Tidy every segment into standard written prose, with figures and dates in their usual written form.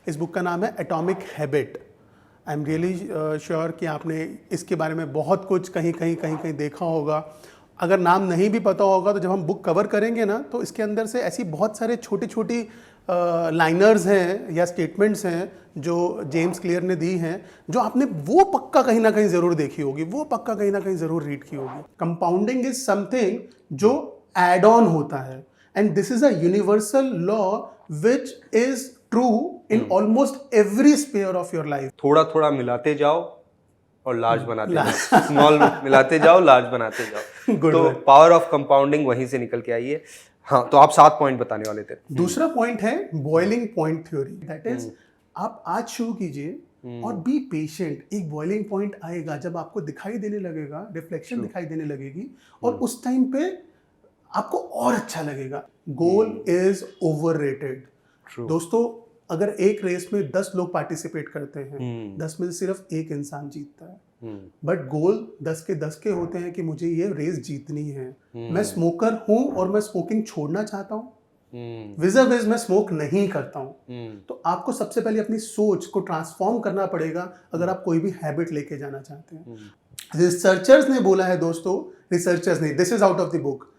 इस बुक का नाम है atomic habit. I am really sure कि आपने इसके बारे में बहुत कुछ कहीं देखा होगा। अगर नाम नहीं भी पता होगा तो जब हम बुक कवर करेंगे ना, तो इसके अंदर से ऐसी बहुत सारे छोटी लाइनर्स हैं या स्टेटमेंट्स हैं जो जेम्स क्लियर ने दी हैं, जो आपने वो पक्का कहीं ना कहीं ज़रूर देखी होगी, वो पक्का कहीं ना कहीं ज़रूर रीड की होगी। कंपाउंडिंग इज समथिंग जो एड ऑन होता है, and this is a universal law which is true in almost every sphere of your life. थोड़ा थोड़ा मिलाते जाओ और लार्ज बनाते जाओ, स्मॉल मिलाते जाओ, लार्ज बनाते जाओ। तो पावर ऑफ कंपाउंडिंग वहीं से निकल के आई है। हाँ, तो आप 7 पॉइंट बताने वाले थे। दूसरा पॉइंट है boiling point theory. That is आप आज शुरू कीजिए और बी पेशेंट। एक बॉइलिंग पॉइंट आएगा जब आपको दिखाई देने लगेगा, रिफ्लेक्शन दिखाई देने लगेगी, और उस टाइम पे आपको और अच्छा लगेगा। गोल इज ओवररेटेड दोस्तों। अगर एक रेस में 10 लोग पार्टिसिपेट करते हैं, 10 में से सिर्फ एक इंसान जीतता है, बट गोल 10 के 10 के होते हैं कि मुझे ये रेस जीतनी है। मैं स्मोकर हूं और मैं स्मोकिंग छोड़ना चाहता हूं, विज़ मैं स्मोक नहीं करता हूं। तो आपको सबसे पहले अपनी सोच को ट्रांसफॉर्म करना पड़ेगा अगर आप कोई भी हैबिट लेके जाना चाहते हैं। रिसर्चर्स ने बोला है दोस्तों, रिसर्चर्स ने, this is out of the book,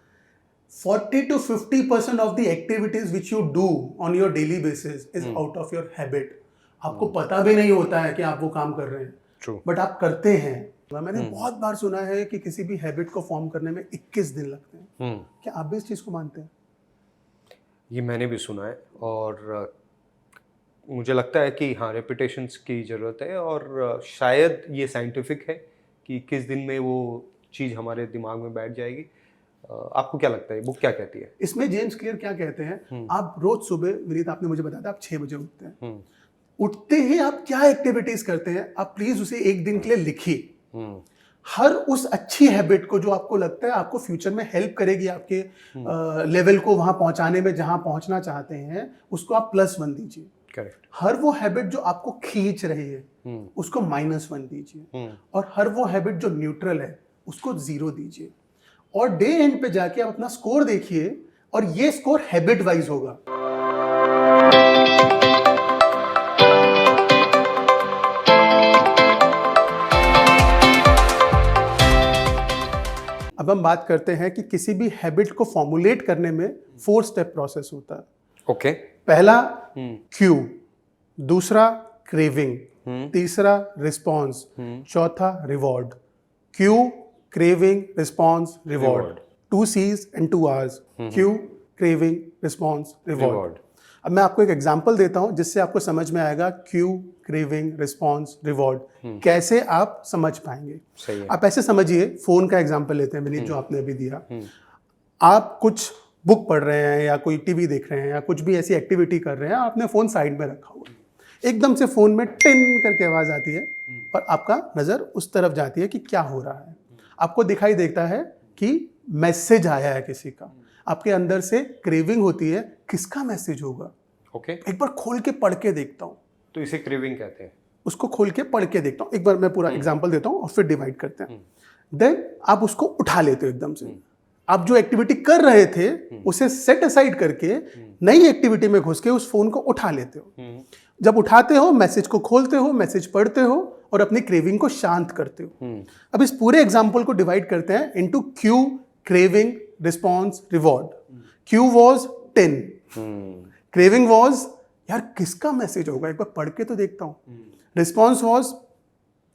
40 to 50% of the activities which you do on your daily basis is out of your habit. आपको पता भी नहीं होता है कि आप वो काम कर रहे हैं, बट आप करते हैं। मैंने बहुत बार सुना है कि किसी भी हैबिट को फॉर्म करने में 21 दिन लगते हैं। क्या आप भी इस चीज़ को मानते हैं? ये मैंने भी सुना है, और मुझे लगता है कि हाँ, रेपिटेशंस की ज़रूरत है, और शायद ये साइंटिफिक है कि 21 दिन में वो चीज़ हमारे दिमाग में बैठ जाएगी। आपको क्या लगता है, बुक क्या कहती है इसमें? जेम्स क्लियर क्या कहते हैं, आप रोज सुबह, विनीत आपने मुझे बताया था आप 6 बजे उठते हैं, उठते ही आप क्या एक्टिविटीज करते हैं, आप प्लीज उसे एक दिन के लिए लिखिए। हर उस अच्छी हैबिट को जो आपको लगता है आपको फ्यूचर में हेल्प करेगी आपके लेवल को वहां पहुंचाने में जहां पहुंचना चाहते हैं, उसको आप +1 दीजिए। करेक्ट। हर वो हैबिट जो आपको खींच रही है उसको -1 दीजिए, और हर वो हैबिट जो न्यूट्रल है उसको 0 दीजिए। और डे एंड पे जाके आप अपना स्कोर देखिए, और ये स्कोर हैबिट वाइज होगा। अब हम बात करते हैं कि किसी भी हैबिट को फॉर्मुलेट करने में 4 स्टेप प्रोसेस होता है। ओके। पहला क्यू, दूसरा क्रेविंग, तीसरा रिस्पॉन्स, चौथा reward. Cue, craving, response, reward. 2 C's and 2 R's। Q, craving, response, reward. अब मैं आपको एक एग्जांपल देता हूं जिससे आपको समझ में आएगा क्यू, क्रेविंग, रिस्पॉन्स, रिवॉर्ड कैसे आप समझ पाएंगे। सही है। आप ऐसे समझिए, फोन का एग्जांपल लेते हैं विनीत, जो आपने अभी दिया। आप कुछ बुक पढ़ रहे हैं या कोई टीवी देख रहे हैं या कुछ भी ऐसी एक्टिविटी कर रहे हैं, आपने फोन साइड में रखा हुआ, एकदम से फोन में टिन करके आवाज आती है और आपका नजर उस तरफ जाती है कि क्या हो रहा है। आपको दिखाई देता है कि मैसेज आया है किसी का, आपके अंदर से क्रेविंग होती है, किसका मैसेज होगा। ओके। एक बार खोल के पढ़ के देखता हूँ, तो इसे क्रेविंग कहते हैं। उसको खोल के पढ़ के देखता हूँ, एक बार मैं पूरा एग्जांपल देता हूँ और फिर डिवाइड करते हैं। देन आप उसको उठा लेते हो एकदम से। आप जो एक्टिविटी कर रहे थे उसे सेट असाइड करके नई एक्टिविटी में घुस के उस फोन को उठा लेते हो। जब उठाते हो, मैसेज को खोलते हो, मैसेज पढ़ते हो और अपनी क्रेविंग को शांत करते हो। अब इस पूरे एग्जांपल को डिवाइड करते हैं into Q, craving, response, reward. Q was 10, craving was यार किसका मैसेज होगा, एक बार पढ़ के तो देखता हूं। रिस्पॉन्स वाज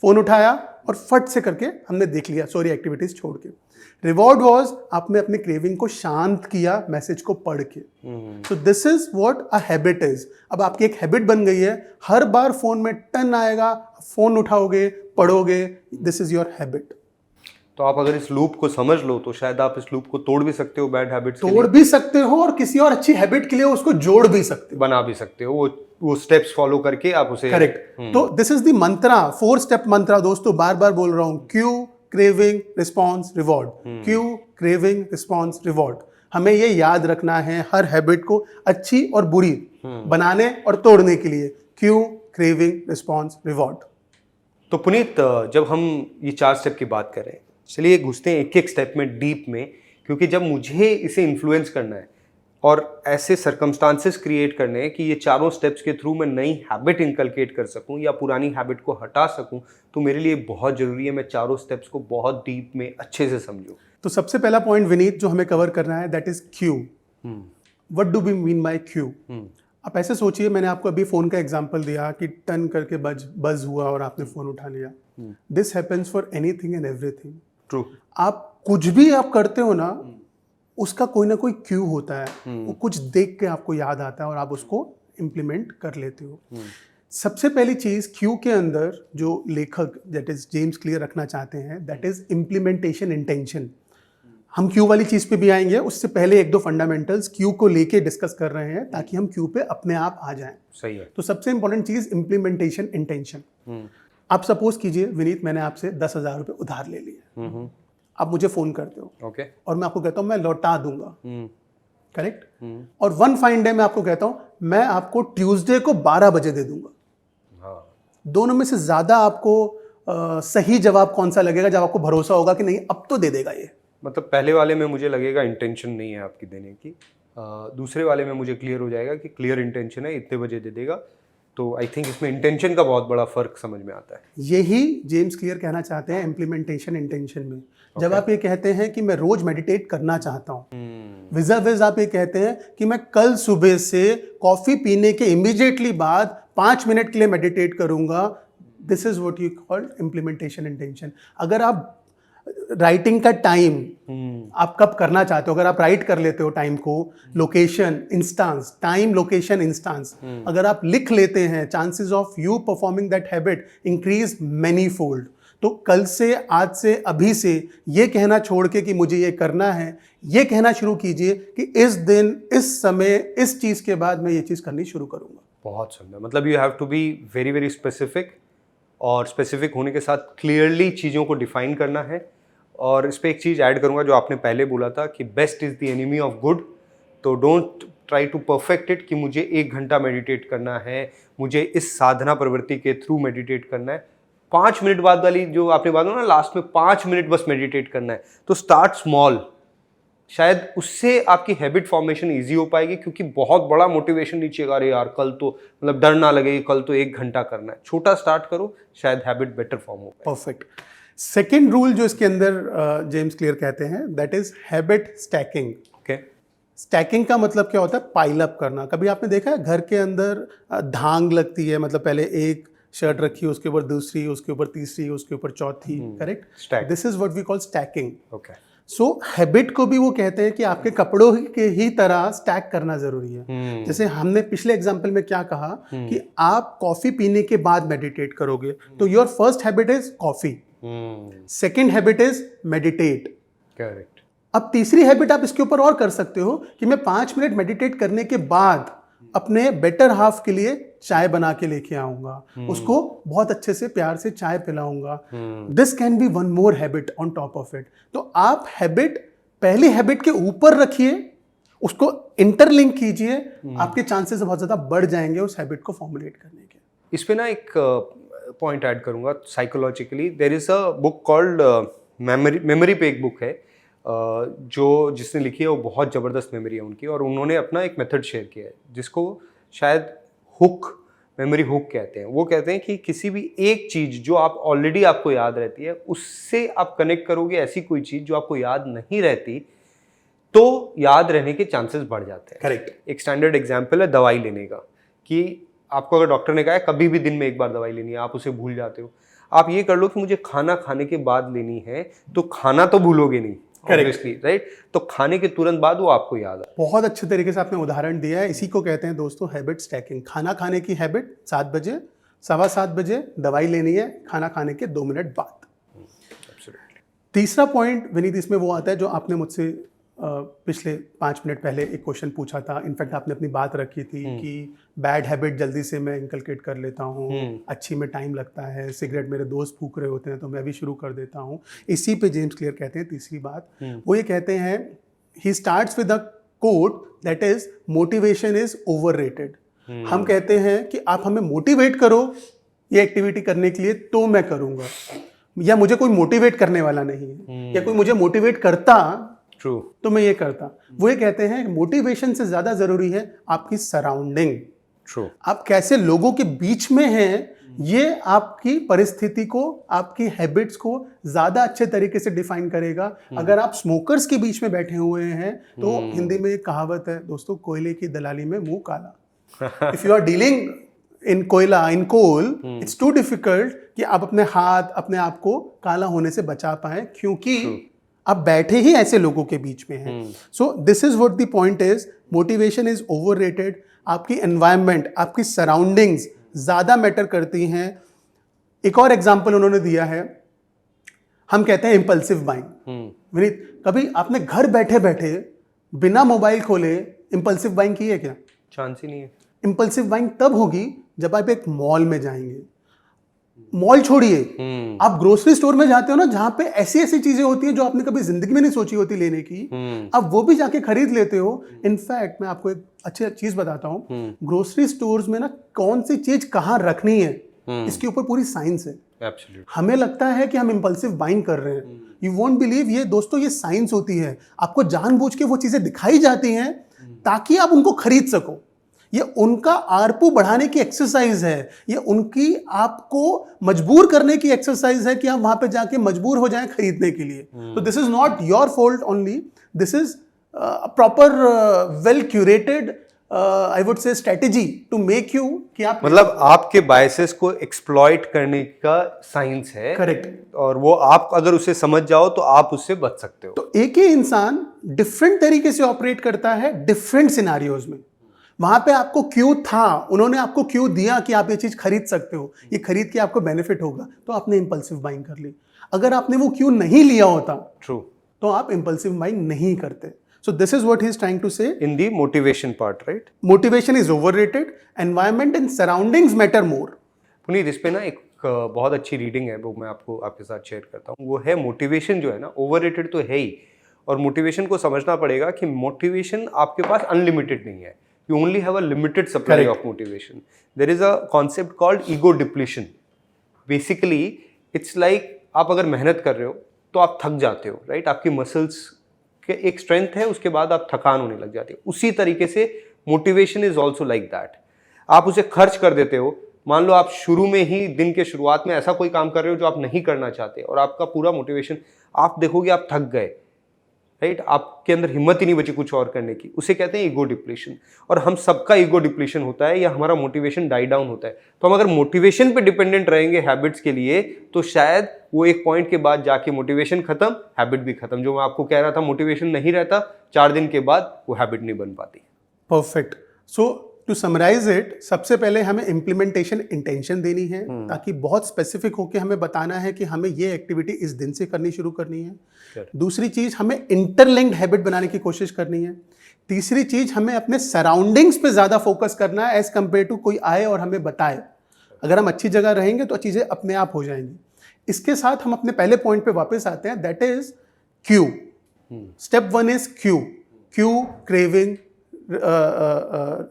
फोन उठाया और फट से करके हमने देख लिया, सॉरी एक्टिविटीज छोड़ के। रिवॉर्ड वाज आपने अपने क्रेविंग को शांत किया मैसेज को पढ़ के। सो this is what a habit is. अब आपकी एक हैबिट बन गई है, हर बार फोन में टन आएगा, फोन उठाओगे, पढ़ोगे, दिस इज योर हैबिट। तो आप अगर इस लूप को समझ लो तो शायद आप इस लूप को तोड़ भी सकते हो, बैड हैबिट्स तोड़ भी सकते हो और किसी और अच्छी हैबिट के लिए उसको जोड़ भी सकते हो, बना भी सकते हो। वो स्टेप्स फॉलो करके आप उसे, करेक्ट। तो this is the mantra, 4 step mantra दोस्तों, बार बार बोल रहा हूं। Cue, craving, response, reward. Cue, craving, response, reward. हमें ये याद रखना है हर हैबिट को अच्छी और बुरी बनाने और तोड़ने के लिए। Q, craving, response, reward. तो पुनीत, जब हम ये 4 स्टेप की बात कर रहे हैं, चलिए घुसते हैं एक एक स्टेप में डीप में, क्योंकि जब मुझे इसे इन्फ्लुएंस करना है और ऐसे सर्कमस्टांसेस क्रिएट करने हैं कि ये चारों स्टेप्स के थ्रू मैं नई हैबिट इनकलकेट कर सकूं या पुरानी हैबिट को हटा सकूं, तो मेरे लिए बहुत ज़रूरी है मैं चारों स्टेप्स को बहुत डीप में अच्छे से समझूं। तो सबसे पहला पॉइंट विनीत जो हमें कवर करना है that is Q. What do we mean by Q? आप ऐसे सोचिए, मैंने आपको अभी फोन का एग्जांपल दिया कि टन करके बज हुआ और आपने फोन उठा लिया। This happens for anything and everything. True. आप कुछ भी आप करते हो ना, उसका कोई ना कोई क्यू होता है, वो कुछ देख के आपको याद आता है और आप उसको इम्प्लीमेंट कर लेते हो। सबसे पहली चीज क्यू के अंदर जो लेखक दैट इज जेम्स क्लियर रखना चाहते हैं दैट इज इम्प्लीमेंटेशन इंटेंशन। हम क्यू वाली चीज पे भी आएंगे, उससे पहले एक दो फंडामेंटल्स क्यू को लेके डिस्कस कर रहे हैं ताकि हम क्यू पे अपने आप आ जाएं। सही है। तो सबसे इंपॉर्टेंट चीज इम्प्लीमेंटेशन इंटेंशन। आप सपोज कीजिए विनीत, मैंने आपसे 10,000 रुपये उधार ले लिए, आप मुझे फोन करते हो, ओके, और मैं आपको कहता हूँ मैं लौटा दूंगा, करेक्ट? और वन फाइन डे में आपको कहता हूँ मैं आपको ट्यूसडे को 12 बजे दे दूंगा। दोनों में से ज्यादा आपको सही जवाब कौन सा लगेगा जब आपको भरोसा होगा कि नहीं अब तो दे देगा ये? मतलब पहले वाले में मुझे लगेगा इंटेंशन नहीं है आपकी देने की, दूसरे वाले में मुझे क्लियर हो जाएगा कि क्लियर इंटेंशन है, इतने बजे दे देगा। तो आई थिंक इसमें इंटेंशन का बहुत बड़ा फर्क समझ में आता है। यही जेम्स क्लियर कहना चाहते हैं इम्प्लीमेंटेशन इंटेंशन में। जब आप ये कहते हैं कि मैं रोज मेडिटेट करना चाहता हूँ, विज़ आप ये कहते हैं कि मैं कल सुबह से कॉफी पीने के इमीडिएटली बाद 5 मिनट के लिए मेडिटेट करूंगा, this is what you called implementation intention. अगर आप राइटिंग का टाइम आप कब करना चाहते हो, अगर आप राइट कर लेते हो टाइम को, location instance, time location instance, अगर आप लिख लेते हैं, chances of you performing that habit increase many fold. तो कल से, आज से, अभी से ये कहना छोड़ के कि मुझे ये करना है, ये कहना शुरू कीजिए कि इस दिन, इस समय, इस चीज के बाद मैं ये चीज करनी शुरू करूंगा। बहुत सुंदर। मतलब you have to be very very specific, और स्पेसिफिक होने के साथ क्लियरली चीज़ों को डिफाइन करना है। और इस पर एक चीज़ ऐड करूंगा जो आपने पहले बोला था कि best is the enemy of good. तो don't try to perfect it कि मुझे 1 घंटा मेडिटेट करना है, मुझे इस साधना प्रवृत्ति के थ्रू मेडिटेट करना है। 5 मिनट बाद वाली जो आपने बात ना, लास्ट में 5 मिनट बस मेडिटेट करना है, तो स्टार्ट स्मॉल। शायद उससे आपकी हैबिट फॉर्मेशन इजी हो पाएगी, क्योंकि बहुत बड़ा मोटिवेशन नहीं चाहिए, अरे यार कल तो, मतलब डर ना लगे कल तो 1 घंटा करना है। छोटा स्टार्ट करो, शायद हैबिट बेटर फॉर्म हो पाए। परफेक्ट। सेकेंड रूल जो इसके अंदर जेम्स क्लियर कहते हैं that is habit stacking. Okay. Stacking का मतलब क्या होता है? पाइल अप करना। कभी आपने देखा है घर के अंदर धांग लगती है, मतलब पहले एक शर्ट रखी, उसके ऊपर दूसरी, उसके ऊपर तीसरी, उसके ऊपर चौथी, correct? This is what we call stacking. Okay. So habit को भी वो कहते हैं कि आपके कपड़ों के ही तरह स्टैक करना जरूरी है। जैसे हमने पिछले एग्जांपल में क्या कहा कि आप कॉफी पीने के बाद मेडिटेट करोगे, तो your first habit is coffee, second habit is meditate, correct. अब तीसरी हैबिट आप इसके ऊपर और कर सकते हो कि मैं 5 मिनट मेडिटेट करने के बाद अपने बेटर हाफ के लिए चाय बना के लेके आऊंगा, उसको बहुत अच्छे से प्यार से चाय पिलाऊंगा। This can be one more habit on top of it. तो आप हैबिट पहली हैबिट के ऊपर रखिए, उसको इंटरलिंक कीजिए, आपके चांसेस बहुत ज्यादा बढ़ जाएंगे उस हैबिट को फॉर्मुलेट करने के। इस पे ना एक पॉइंट ऐड करूंगा। Psychologically there is a book called memory पे एक बुक है जो जिसने लिखी है, वो बहुत ज़बरदस्त मेमोरी है उनकी, और उन्होंने अपना एक मेथड शेयर किया है जिसको शायद हुक, मेमोरी हुक कहते हैं। वो कहते हैं कि किसी भी एक चीज़ जो आप ऑलरेडी आपको याद रहती है, उससे आप कनेक्ट करोगे ऐसी कोई चीज़ जो आपको याद नहीं रहती, तो याद रहने के चांसेस बढ़ जाते हैं। करेक्ट। एक स्टैंडर्ड एग्जाम्पल है दवाई लेने का, कि आपको अगर डॉक्टर ने कहा है कभी भी दिन में 1 बार दवाई लेनी है, आप उसे भूल जाते हो। आप ये कर लो कि मुझे खाना खाने के बाद लेनी है, तो खाना तो भूलोगे नहीं, ऑब्वियसली, राइट? तो खाने के तुरंत बाद वो आपको याद है। बहुत अच्छे तरीके से आपने उदाहरण दिया है। इसी को कहते हैं दोस्तों हैबिट स्टैकिंग। खाना खाने की हैबिट 7 बजे, 7:15 बजे दवाई लेनी है, खाना खाने के 2 मिनट बाद। तीसरा पॉइंट विनीत इसमें वो आता है जो आपने मुझसे पिछले 5 मिनट पहले एक क्वेश्चन पूछा था। इनफैक्ट आपने अपनी बात रखी थी कि बैड हैबिट जल्दी से मैं इंकलकेट कर लेता हूँ, अच्छी में टाइम लगता है, सिगरेट मेरे दोस्त फूक रहे होते हैं तो मैं भी शुरू कर देता हूँ। इसी पे जेम्स क्लियर कहते हैं तीसरी बात, वो ये कहते हैं, he starts with a coat that is motivation is overrated. हम कहते हैं कि आप हमें मोटिवेट करो ये एक्टिविटी करने के लिए तो मैं करूँगा, या मुझे कोई मोटिवेट करने वाला नहीं है, या कोई मुझे मोटिवेट करता ट्रू तो मैं ये करता। वो ये कहते हैं मोटिवेशन से ज्यादा जरूरी है आपकी सराउंडिंग, ट्रू आप कैसे लोगों के बीच में हैं, ये आपकी परिस्थिति को, आपकी हैबिट्स को ज्यादा अच्छे तरीके से डिफाइन करेगा। अगर आप स्मोकर्स के बीच में बैठे हुए हैं तो हिंदी में एक कहावत है दोस्तों, कोयले की दलाली में मुंह काला। If you are dealing in कोयला, in coal, it's too difficult कि आप अपने हाथ, अपने आप को काला होने से बचा पाए, क्योंकि आप बैठे ही ऐसे लोगों के बीच में हैं। सो this is what the point is, motivation is overrated. आपकी एनवायरनमेंट, आपकी सराउंडिंग्स ज्यादा मैटर करती हैं। एक और एग्जांपल उन्होंने दिया है, हम कहते हैं इंपल्सिव बाइंग। विनीत, कभी आपने घर बैठे बैठे बिना मोबाइल खोले इंपल्सिव बाइंग की है क्या? चांस ही नहीं है। इंपल्सिव बाइंग तब होगी जब आप एक मॉल में जाएंगे। मॉल छोड़िए, आप ग्रोसरी स्टोर में जाते हो ना, जहां पे ऐसी ऐसी चीजें होती हैं जो आपने कभी जिंदगी में नहीं सोची होती लेने की, आप वो भी जाके खरीद लेते हो। इनफैक्ट मैं आपको एक अच्छी चीज बताता हूँ, ग्रोसरी स्टोर्स में ना कौन सी चीज कहाँ रखनी है, इसके ऊपर पूरी साइंस है। Absolutely. हमें लगता है कि हम इंपल्सिव बाइंग कर रहे हैं, यू वोंट बिलीव, ये दोस्तों ये साइंस होती है। आपको जानबूझ के वो चीजें दिखाई जाती हैं ताकि आप उनको खरीद सको। ये उनका आरपू बढ़ाने की एक्सरसाइज है, ये उनकी आपको मजबूर करने की एक्सरसाइज है कि आप वहां पे जाके मजबूर हो जाएं खरीदने के लिए। तो this is not your fault only, this is proper well curated I would say strategy to make you कि आप, मतलब आपके बायसेस को एक्सप्लॉइट करने का साइंस है। करेक्ट। और वो आप अगर उसे समझ जाओ तो आप उससे बच सकते हो। तो एक ही इंसान डिफरेंट तरीके से ऑपरेट करता है डिफरेंट सिनारियोज में। वहां पे आपको क्यों था, उन्होंने आपको क्यों दिया कि आप ये चीज खरीद सकते हो, ये खरीद के आपको बेनिफिट होगा, तो आपने इंपल्सिव बाइंग कर ली। अगर आपने वो क्यों नहीं लिया होता, ट्रू, तो आप इंपल्सिव बाइंग नहीं करते। So this is what he is trying to say in the motivation part, right? Motivation is overrated, environment and surroundings matter more. Puneet, इस पे ना एक बहुत अच्छी रीडिंग है, वो मैं आपको आपके साथ शेयर करता हूँ। वो है, मोटिवेशन जो है ना, ओवररेटेड तो है ही, और मोटिवेशन को समझना पड़ेगा कि मोटिवेशन आपके पास अनलिमिटेड नहीं है। You only have a limited supply of motivation. There is a concept called ego depletion. Basically, it's like आप अगर मेहनत कर रहे हो तो आप थक जाते हो, राइट? आपकी मसल्स के एक स्ट्रेंथ है, उसके बाद आप थकान होने लग जाती है। उसी तरीके से motivation is also like that. आप उसे खर्च कर देते हो। मान लो आप शुरू में ही, दिन के शुरुआत में ऐसा कोई काम कर रहे हो जो आप नहीं करना चाहते, और आपका पूरा मोटिवेशन, आप देखोगे आप थक गए, राइट? आपके अंदर हिम्मत ही नहीं बची कुछ और करने की। उसे कहते हैं ईगो डिप्लीशन। और हम सबका ईगो डिप्लीशन होता है, या हमारा मोटिवेशन डाई डाउन होता है। तो हम अगर मोटिवेशन पे डिपेंडेंट रहेंगे हैबिट्स के लिए, तो शायद वो एक पॉइंट के बाद जाके मोटिवेशन खत्म, हैबिट भी खत्म। जो मैं आपको कह रहा था, मोटिवेशन नहीं रहता, 4 दिन के बाद वो हैबिट नहीं बन पाती। Perfect. So to summarise it, सबसे पहले हमें इम्प्लीमेंटेशन इंटेंशन देनी है, ताकि बहुत स्पेसिफिक होकर हमें बताना है कि हमें ये एक्टिविटी इस दिन से करनी शुरू करनी है। दूसरी चीज, हमें इंटरलिंक्ड हैबिट बनाने की कोशिश करनी है। तीसरी चीज, हमें अपने सराउंडिंग्स पे ज्यादा फोकस करना है एज कंपेयर टू कोई आए और हमें बताए। अगर हम अच्छी जगह रहेंगे तो चीजें अपने आप हो जाएंगी। इसके साथ हम अपने पहले पॉइंट पे वापस आते हैं, that is Q. Step 1 is Q. Q, craving,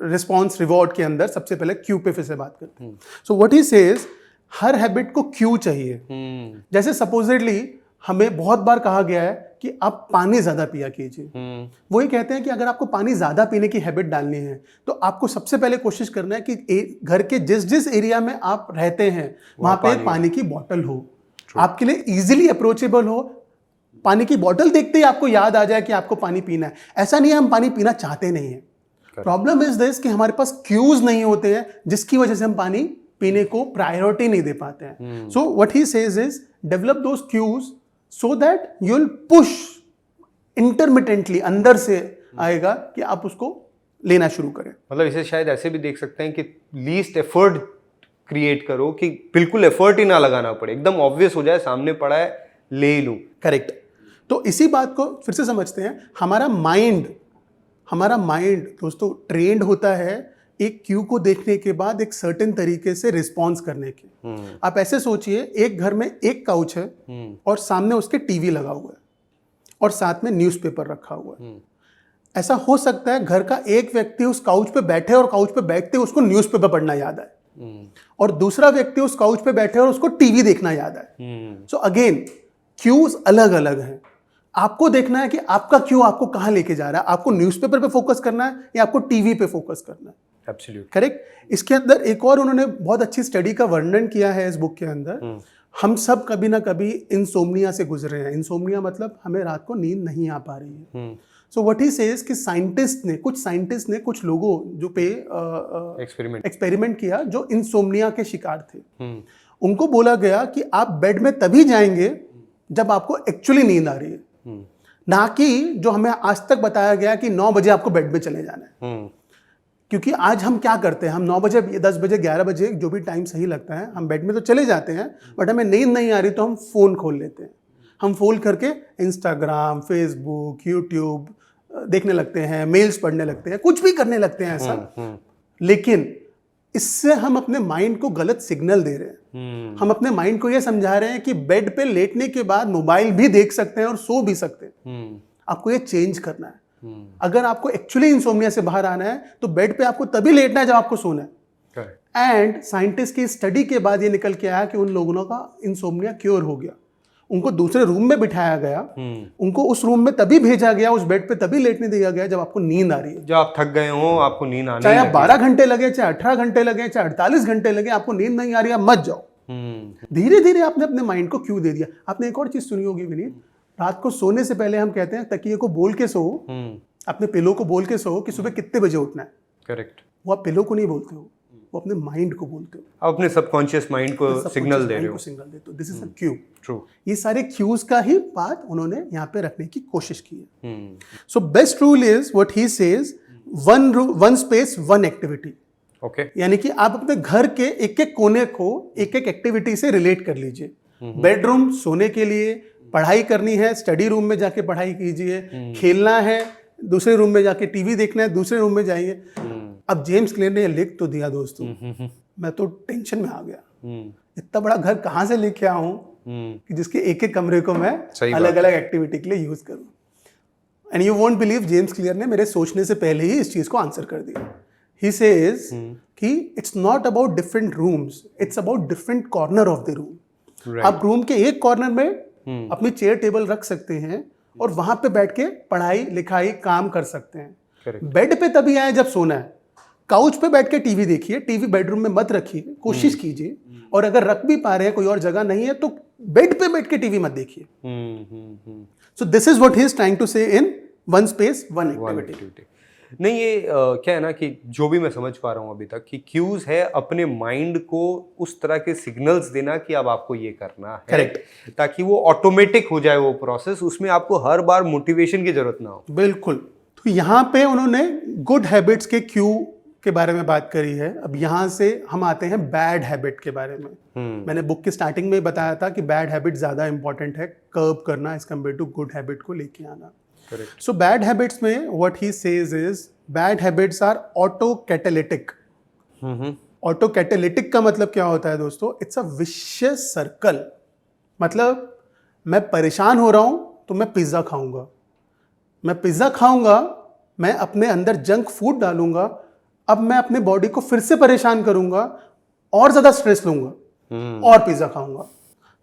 response, reward के अंदर सबसे पहले क्यू पे फिर से बात करते हैं। So what he says, her habit को क्यू चाहिए। जैसे सपोजिटली हमें बहुत बार कहा गया है कि आप पानी ज्यादा पिया कीजिए। वही कहते हैं कि अगर आपको पानी ज्यादा पीने की हैबिट डालनी है, तो आपको सबसे पहले कोशिश करना है कि घर के जिस जिस एरिया में आप रहते हैं वहां पे पानी की बॉटल हो, आपके लिए इजीली अप्रोचेबल हो। पानी की बोतल देखते ही आपको याद आ जाए कि आपको पानी पीना है। ऐसा नहीं है हम पानी पीना चाहते नहीं है, प्रॉब्लम इज दिस कि हमारे पास क्यूज नहीं होते हैं, जिसकी वजह से हम पानी पीने को प्रायोरिटी नहीं दे पाते हैं। So what he says is, develop those cues so that you will push intermittently, अंदर से आएगा कि आप उसको लेना शुरू करें। मतलब इसे शायद ऐसे भी देख सकते हैं कि लीस्ट एफर्ट क्रिएट करो, कि बिल्कुल एफर्ट ही ना लगाना पड़े, एकदम ऑब्वियस हो जाए, सामने पड़ा है ले ही लूं। करेक्ट। तो इसी बात को फिर से समझते हैं। हमारा माइंड दोस्तों ट्रेंड होता है एक क्यू को देखने के बाद एक सर्टेन तरीके से रिस्पॉन्स करने के। आप ऐसे सोचिए, एक घर में एक काउच है और सामने उसके टीवी लगा हुआ है और साथ में न्यूज़पेपर रखा हुआ है। ऐसा हो सकता है घर का एक व्यक्ति उस काउच पे बैठे और काउच पे बैठते उसको न्यूज़पेपर पढ़ना याद आए, और दूसरा व्यक्ति उस काउच पे बैठे और उसको टीवी देखना याद आए। सो अगेन क्यूज अलग अलग हैं। आपको देखना है कि आपका क्यों आपको कहाँ लेके जा रहा है। आपको न्यूज़पेपर पे फोकस करना है या आपको टीवी पे फोकस करना है। Absolutely correct. इसके अंदर एक और उन्होंने बहुत अच्छी स्टडी का वर्णन किया है इस बुक के अंदर। हम सब कभी ना कभी इंसोम्निया से गुजरे हैं। इंसोम्निया मतलब हमें रात को नींद नहीं आ पा रही है। सो व्हाट ही सेज कि कुछ साइंटिस्ट ने कुछ लोगों जो पे एक्सपेरिमेंट किया जो इंसोम्निया के शिकार थे। उनको बोला गया कि आप बेड में तभी जाएंगे जब आपको एक्चुअली नींद आ रही है, ना कि जो हमें आज तक बताया गया कि 9 बजे आपको बेड में चले जाना है। क्योंकि आज हम क्या करते हैं, हम 9 बजे 10 बजे 11 बजे जो भी टाइम सही लगता है हम बेड में तो चले जाते हैं, बट हमें नींद नहीं आ रही तो हम फ़ोन खोल लेते हैं। हम फोन करके इंस्टाग्राम, फेसबुक, यूट्यूब देखने लगते हैं, मेल्स पढ़ने लगते हैं, कुछ भी करने लगते हैं ऐसा। लेकिन इससे हम अपने माइंड को गलत सिग्नल दे रहे हैं। हम अपने माइंड को यह समझा रहे हैं कि बेड पे लेटने के बाद मोबाइल भी देख सकते हैं और सो भी सकते हैं। आपको ये चेंज करना है। अगर आपको एक्चुअली इंसोम्निया से बाहर आना है तो बेड पे आपको तभी लेटना है जब आपको सोना है। एंड साइंटिस्ट की स्टडी के बाद ये निकल के आया कि उन लोगों का इंसोम्निया क्योर हो गया। उनको दूसरे रूम में बिठाया गया, उनको उस रूम में तभी भेजा गया, उस बेड पे तभी लेटने दिया गया जब आपको नींद आ रही है। जब आप थक गए हो, आपको नींद आने चाहे आप 12 घंटे लगे, चाहे 18 घंटे लगे, चाहे 48 घंटे लगे, आपको नींद नहीं आ रही है, मत जाओ। धीरे धीरे आपने अपने माइंड को क्यों दे दिया। आपने एक और चीज सुनी होगी विनीत, रात को सोने से पहले हम कहते हैं तकिए को बोल के सो, अपने पिलो को बोल के सो कि सुबह कितने बजे उठना है। करेक्ट। वो आप पिलो को नहीं बोलते हो, वो अपने माइंड को बोलते हो। आप अपने सबकॉन्शियस माइंड को सिग्नल दे रहे हो। सिग्नल देते हो। This is a Q. True. ये सारे क्यूज का ही बात उन्होंने यहाँ पे रखने की कोशिश की है। So best rule is what he says, one space one activity. Okay. यानी कि आप अपने घर के एक एक कोने को एक एक एक्टिविटी से रिलेट कर लीजिए। बेडरूम सोने के लिए, पढ़ाई करनी है स्टडी रूम में जाके पढ़ाई कीजिए, खेलना है दूसरे रूम में जाके, टीवी देखना है दूसरे रूम में जाइए। अब जेम्स क्लियर ने लिख तो दिया दोस्तों, मैं तो टेंशन में आ गया। इतना बड़ा घर कहाँ से लेके आऊं कि जिसके एक एक कमरे को मैं अलग अलग एक्टिविटी के लिए यूज करूं। And you won't believe, James clear ने मेरे सोचने से पहले ही इस चीज को आंसर कर दिया। ही सेज कि it's not about different rooms, it's about different corner of the room. आप रूम के एक कॉर्नर में अपनी चेयर टेबल रख सकते हैं और वहां पे बैठ के पढ़ाई लिखाई काम कर सकते हैं। बेड पे तभी आए जब सोना है। काउच पे बैठ के टीवी देखिए, टीवी बेडरूम में मत रखिए, कोशिश कीजिए। और अगर रख भी पा रहे हैं, कोई और जगह नहीं है, तो बेड पे बैठ के टीवी मत देखिए। So this is what he is trying to say in one space one activity. नहीं, ये क्या है ना कि जो भी मैं समझ पा रहा हूँ अभी तक कि क्यूज है अपने माइंड को उस तरह के सिग्नल्स देना कि अब आपको ये करना है। करेक्ट। ताकि वो ऑटोमेटिक हो जाए वो प्रोसेस, उसमें आपको हर बार मोटिवेशन की जरूरत ना हो। बिल्कुल। तो यहाँ पे उन्होंने गुड हैबिट्स के क्यू के बारे में बात करी है। अब यहाँ से हम आते हैं बैड हैबिट के बारे में। मैंने बुक की स्टार्टिंग में ही बताया था कि बैड हैबिट ज्यादा इंपॉर्टेंट है कर्ब करना as compare to good habit को लेके आना। सो बैड हैबिट्स में what he says is, bad habits are autocatalytic. Autocatalytic का मतलब क्या होता है दोस्तों? It's a vicious circle. मतलब मैं परेशान हो रहा हूं तो मैं पिज्जा खाऊंगा, मैं पिज्जा खाऊंगा, मैं अपने अंदर जंक फूड डालूंगा, अब मैं अपने बॉडी को फिर से परेशान करूंगा और ज्यादा स्ट्रेस लूंगा और पिज्जा खाऊंगा।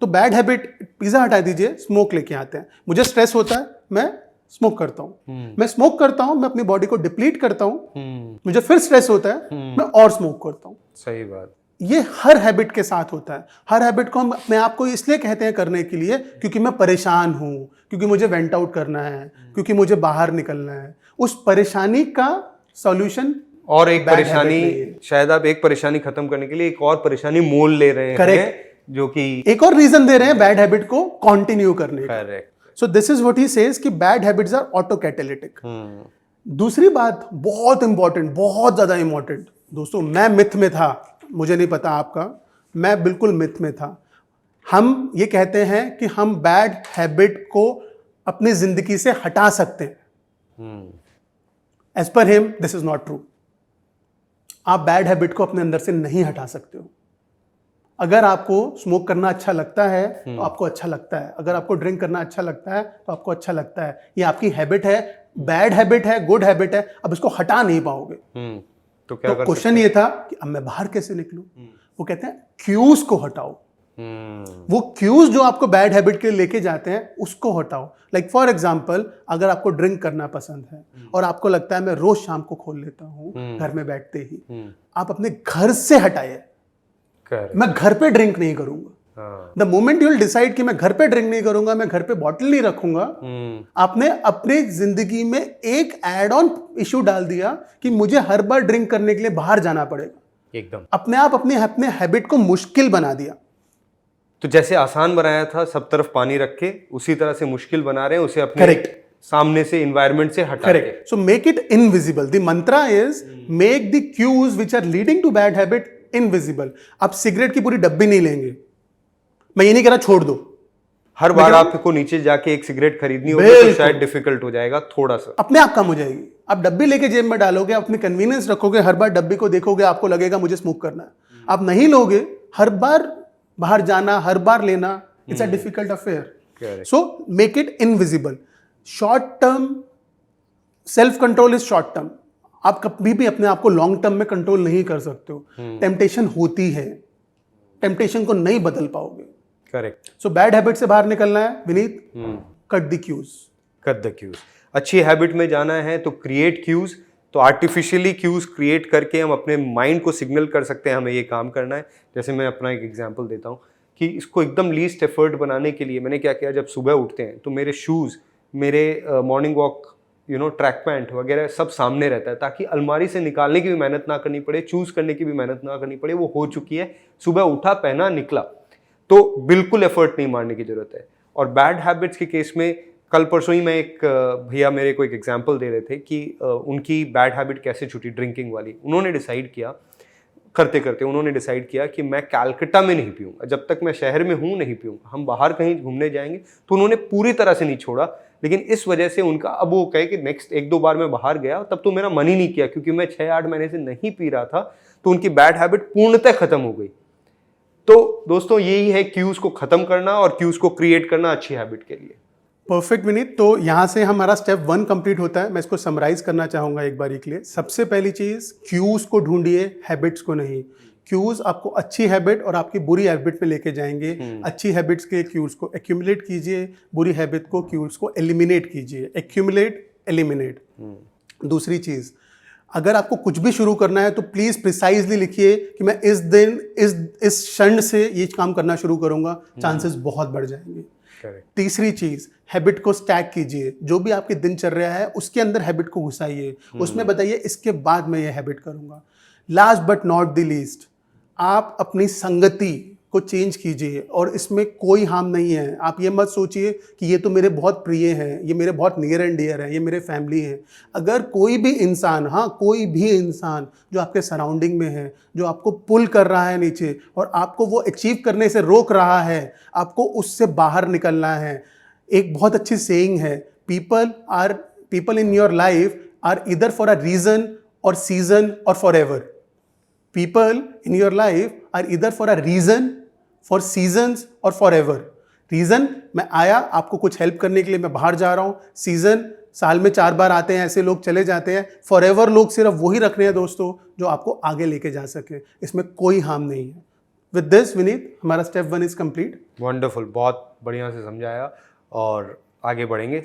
तो बैड हैबिट, पिज्जा हटा दीजिए, स्मोक लेके आते हैं। मुझे स्ट्रेस होता है, मैं स्मोक करता हूं, मैं स्मोक करता हूं, मैं अपनी बॉडी को डिप्लीट करता हूं, मुझे फिर स्ट्रेस होता है, मैं और स्मोक करता हूं। सही बात। ये हर हैबिट के साथ होता है। हर हैबिट को हम अपने आप को इसलिए कहते हैं करने के लिए क्योंकि मैं परेशान हूं, क्योंकि मुझे वेंट आउट करना है, क्योंकि मुझे बाहर निकलना है। उस परेशानी का सॉल्यूशन और एक परेशानी, शायद आप एक परेशानी खत्म करने के लिए एक और परेशानी मोल ले रहे हैं, जो कि एक और रीजन दे रहे हैं बैड हैबिट को कंटिन्यू करने का। Correct. So this is what he says कि bad habits are autocatalytic. दूसरी बात बहुत इंपॉर्टेंट, बहुत ज्यादा इंपॉर्टेंट दोस्तों, मैं मिथ में था, मुझे नहीं पता आपका, मैं बिल्कुल मिथ में था। हम ये कहते हैं कि हम बैड हैबिट को अपनी जिंदगी से हटा सकते हैं। As per him this is not true. आप बैड हैबिट को अपने अंदर से नहीं हटा सकते हो। अगर आपको स्मोक करना अच्छा लगता है तो आपको अच्छा लगता है, अगर आपको ड्रिंक करना अच्छा लगता है तो आपको अच्छा लगता है। ये आपकी हैबिट है, बैड हैबिट है, गुड हैबिट है, अब इसको हटा नहीं पाओगे। तो क्या क्वेश्चन ये था कि अब मैं बाहर कैसे निकलूं? वो कहते हैं क्यूज को हटाओ। वो क्यूज जो आपको बैड हैबिट के लिए लेके जाते हैं उसको हटाओ। लाइक फॉर एग्जांपल, अगर आपको ड्रिंक करना पसंद है और आपको लगता है मैं रोज शाम को खोल लेता हूँ घर में बैठते ही, आप अपने घर से हटाइए। मैं घर पे ड्रिंक नहीं करूंगा। The moment you will decide कि मैं घर पे ड्रिंक नहीं करूंगा, मैं घर पे बॉटल नहीं रखूंगा, आपने अपने जिंदगी में एक एड ऑन इशू डाल दिया कि मुझे हर बार ड्रिंक करने के लिए बाहर जाना पड़ेगा। एकदम अपने आप अपने हैबिट को मुश्किल बना दिया। तो जैसे आसान बनाया था सब तरफ पानी रख के, उसी तरह से मुश्किल बना रहे हैं उसे अपने करेक्ट सामने से एनवायरनमेंट से हटा के। Correct. So make it invisible. The mantra is make the cues which are leading to bad habit invisible. आप सिगरेट की पूरी डब्बी नहीं लेंगे, मैं ये नहीं कह रहा छोड़ दो। हर बार आपको नीचे जाके एक सिगरेट खरीदनी होगी तो शायद डिफिकल्ट हो जाएगा थोड़ा सा, अपने आप कम हो जाएगी। आप डब्बी लेके जेब में डालोगे, अपनी कन्वीनियंस रखोगे, हर बार डब्बी को देखोगे, आपको लगेगा मुझे स्मोक करना है। आप नहीं लोगे, हर बार बाहर जाना, हर बार लेना, it's a difficult affair. So make it invisible. Short term self control is short term. आप कभी भी अपने आप को लॉन्ग टर्म में कंट्रोल नहीं कर सकते हो। टेम्पटेशन होती है, टेम्पटेशन को नहीं बदल पाओगे। करेक्ट। सो बैड हैबिट से बाहर निकलना है Vineet, cut the cues. Cut the cues. अच्छी हैबिट में जाना है तो क्रिएट क्यूज। तो आर्टिफिशियली क्यूज क्रिएट करके हम अपने माइंड को सिग्नल कर सकते हैं हमें ये काम करना है। जैसे मैं अपना एक एग्जांपल देता हूँ कि इसको एकदम लीस्ट एफर्ट बनाने के लिए मैंने क्या किया, जब सुबह उठते हैं तो मेरे शूज़, मेरे मॉर्निंग वॉक ट्रैक पैंट वगैरह सब सामने रहता है, ताकि अलमारी से निकालने की भी मेहनत ना करनी पड़े, चूज़ करने की भी मेहनत ना करनी पड़े। वो हो चुकी है, सुबह उठा, पहना, निकला। तो बिल्कुल एफर्ट नहीं मारने की ज़रूरत है। और बैड हैबिट्स के केस में कल परसों ही मैं एक भैया मेरे को एक एग्जांपल दे रहे थे कि उनकी बैड हैबिट कैसे छूटी, ड्रिंकिंग वाली। उन्होंने डिसाइड किया, करते करते उन्होंने डिसाइड किया कि मैं कैलकटा में नहीं पीऊँगा, जब तक मैं शहर में हूँ नहीं पीऊँगा, हम बाहर कहीं घूमने जाएंगे। तो उन्होंने पूरी तरह से नहीं छोड़ा, लेकिन इस वजह से उनका अब वो कहे कि नेक्स्ट 1-2 बार मैं बाहर गया तब तो मेरा मन ही नहीं किया, क्योंकि मैं 6-8 महीने से नहीं पी रहा था। तो उनकी बैड हैबिट पूर्णतः खत्म हो गई। तो दोस्तों यही है क्यूज को खत्म करना और क्यूज को क्रिएट करना अच्छी हैबिट के लिए। परफेक्ट विनीत। तो यहाँ से हमारा स्टेप 1 कंप्लीट होता है। मैं इसको समराइज करना चाहूँगा एक बार के लिए। सबसे पहली चीज़, क्यूज को ढूंढिए, हैबिट्स को नहीं। क्यूज आपको अच्छी हैबिट और आपकी बुरी हैबिट में लेके जाएंगे। अच्छी हैबिट्स के क्यूज को एक्यूमुलेट कीजिए, बुरी हैबिट को क्यूज को एलिमिनेट कीजिए। Accumulate, eliminate. दूसरी चीज़, अगर आपको कुछ भी शुरू करना है तो प्लीज़ प्रिसाइजली लिखिए कि मैं इस दिन इस क्षण से ये काम करना शुरू करूँगा, चांसेस बहुत बढ़ जाएंगे। तीसरी चीज़, हैबिट को स्टैक कीजिए। जो भी आपकी दिनचर्या है उसके अंदर हैबिट को घुसाइए, उसमें बताइए इसके बाद मैं ये हैबिट करूँगा। Last but not the least, आप अपनी संगति को चेंज कीजिए और इसमें कोई हार्म नहीं है। आप ये मत सोचिए कि ये तो मेरे बहुत प्रिय हैं, ये मेरे बहुत नियर एंड डियर है, ये मेरे फैमिली है। अगर कोई भी इंसान, हाँ कोई भी इंसान जो आपके सराउंडिंग में है, जो आपको पुल कर रहा है नीचे और आपको वो अचीव करने से रोक रहा है, आपको उससे बाहर निकलना है। एक बहुत अच्छी सेइंग है, people in your life are either for a reason और सीजन और forever. People in your life are either for a reason, for seasons or forever. Reason, मैं आया आपको कुछ हेल्प करने के लिए, मैं बाहर जा रहा हूँ। सीजन, साल में 4 बार आते हैं, ऐसे लोग चले जाते हैं। फॉरएवर लोग सिर्फ वही रखने हैं दोस्तों जो आपको आगे लेके जा सके। इसमें कोई हार्म नहीं है। विद दिस विनीत, हमारा स्टेप 1 इज कंप्लीट। वंडरफुल, बहुत बढ़िया से समझाया और आगे बढ़ेंगे।